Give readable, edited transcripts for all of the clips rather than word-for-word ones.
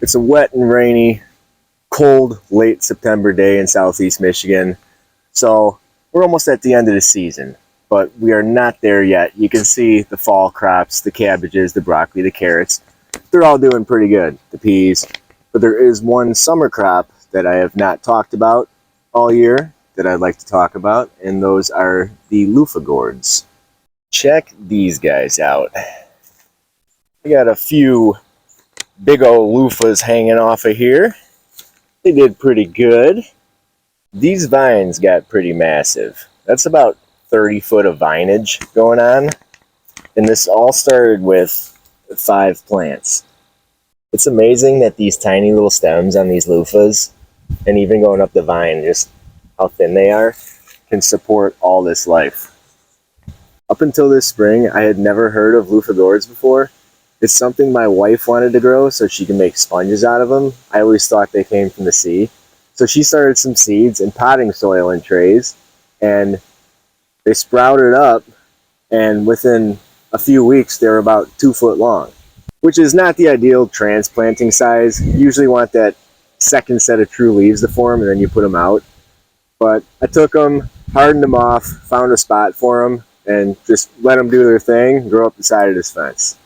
It's a wet and rainy, cold, late September day in southeast Michigan. So we're almost at the end of the season, but we are not there yet. You can see the fall crops, the cabbages, the broccoli, the carrots. They're all doing pretty good, the peas. But there is one summer crop that I have not talked about all year that I'd like to talk about, and those are the Luffa gourds. Check these guys out. I got a few big old loofahs hanging off of here. They did pretty good. These vines got pretty massive. That's about 30 foot of vinage going on. And this all started with 5 plants. It's amazing that these tiny little stems on these loofahs, and even going up the vine, just how thin they are, can support all this life. Up until this spring, I had never heard of Luffa gourds before. It's something my wife wanted to grow so she can make sponges out of them. I always thought they came from the sea. So she started some seeds in potting soil in trays, and they sprouted up, and within a few weeks they were about 2 foot long, which is not the ideal transplanting size. You usually want that second set of true leaves to form, and then you put them out. But I took them, hardened them off, found a spot for them, and just let them do their thing, grow up the side of this fence.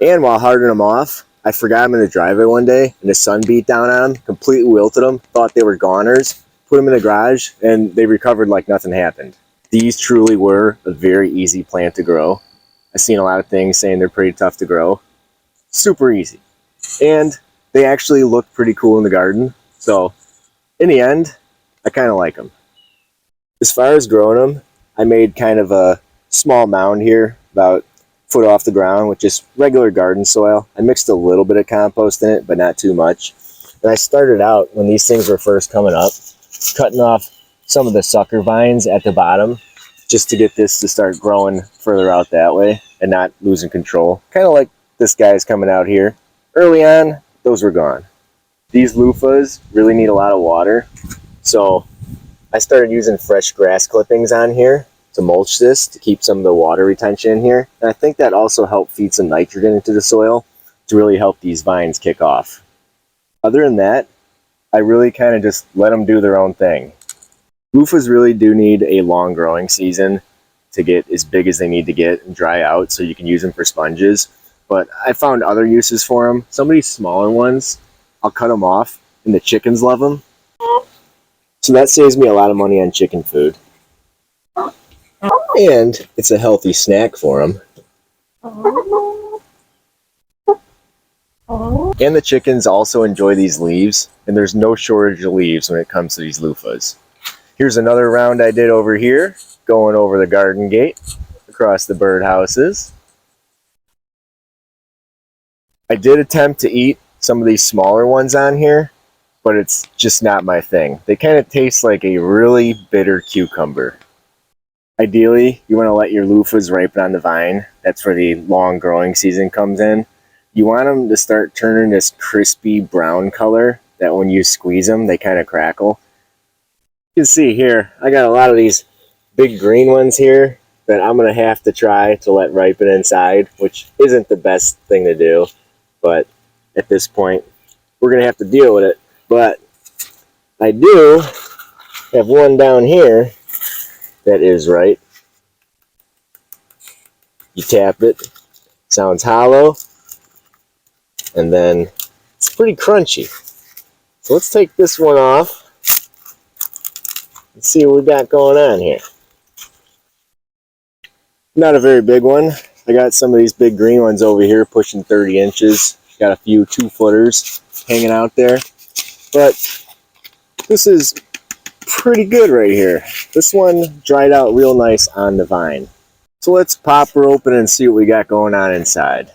And while hardening them off, I forgot them in the driveway one day, and the sun beat down on them, completely wilted them, thought they were goners, put them in the garage, and they recovered like nothing happened. These truly were a very easy plant to grow. I've seen a lot of things saying they're pretty tough to grow. Super easy. And they actually look pretty cool in the garden. So in the end, I kind of like them. As far as growing them, I made kind of a small mound here, about a foot off the ground, with just regular garden soil. I mixed a little bit of compost in it, but not too much. And I started out, when these things were first coming up, cutting off some of the sucker vines at the bottom, just to get this to start growing further out that way and not losing control. Kind of like this guy's coming out here. Early on, those were gone. These loofahs really need a lot of water, so I started using fresh grass clippings on here to mulch this, to keep some of the water retention in here. And I think that also helped feed some nitrogen into the soil to really help these vines kick off. Other than that, I really kind of just let them do their own thing. Loofahs really do need a long growing season to get as big as they need to get and dry out so you can use them for sponges. But I found other uses for them. Some of these smaller ones, I'll cut them off, and the chickens love them. So that saves me a lot of money on chicken food. And it's a healthy snack for them. And the chickens also enjoy these leaves, and there's no shortage of leaves when it comes to these loofahs. Here's another round I did over here, going over the garden gate, across the birdhouses. I did attempt to eat some of these smaller ones on here, but it's just not my thing. They kind of taste like a really bitter cucumber. Ideally, you want to let your loofahs ripen on the vine. That's where the long growing season comes in. You want them to start turning this crispy brown color that when you squeeze them, they kind of crackle. You can see here, I got a lot of these big green ones here that I'm going to have to try to let ripen inside, which isn't the best thing to do. But at this point, we're going to have to deal with it. But I do have one down here that is right. You tap it, sounds hollow, and then it's pretty crunchy. So let's take this one off and see what we got going on here. Not a very big one. I got some of these big green ones over here pushing 30 inches. Got a few 2-footers hanging out there. But this is pretty good right here. This one dried out real nice on the vine. So let's pop her open and see what we got going on inside.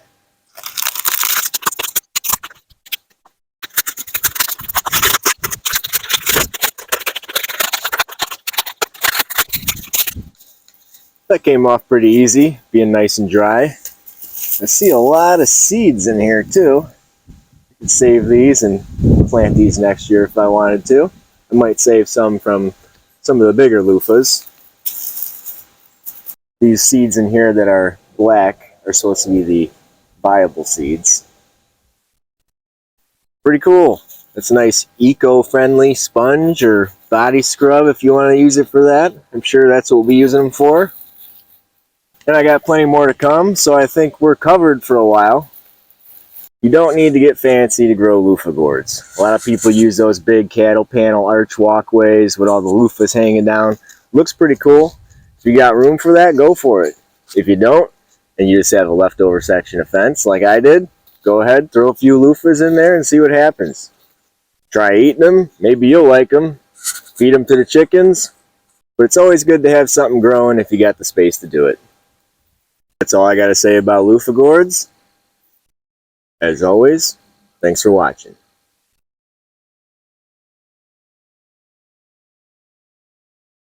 That came off pretty easy, being nice and dry. I see a lot of seeds in here too. I could save these and plant these next year if I wanted to. I might save some from some of the bigger loofahs. These seeds in here that are black are supposed to be the viable seeds. Pretty cool. It's a nice eco-friendly sponge or body scrub if you want to use it for that. I'm sure that's what we'll be using them for. And I got plenty more to come, so I think we're covered for a while. You don't need to get fancy to grow loofah gourds. A lot of people use those big cattle panel arch walkways with all the loofahs hanging down. Looks pretty cool. If you got room for that, go for it. If you don't, and you just have a leftover section of fence like I did, go ahead, throw a few loofahs in there and see what happens. Try eating them. Maybe you'll like them. Feed them to the chickens. But it's always good to have something growing if you got the space to do it. That's all I got to say about loofah gourds. As always, thanks for watching.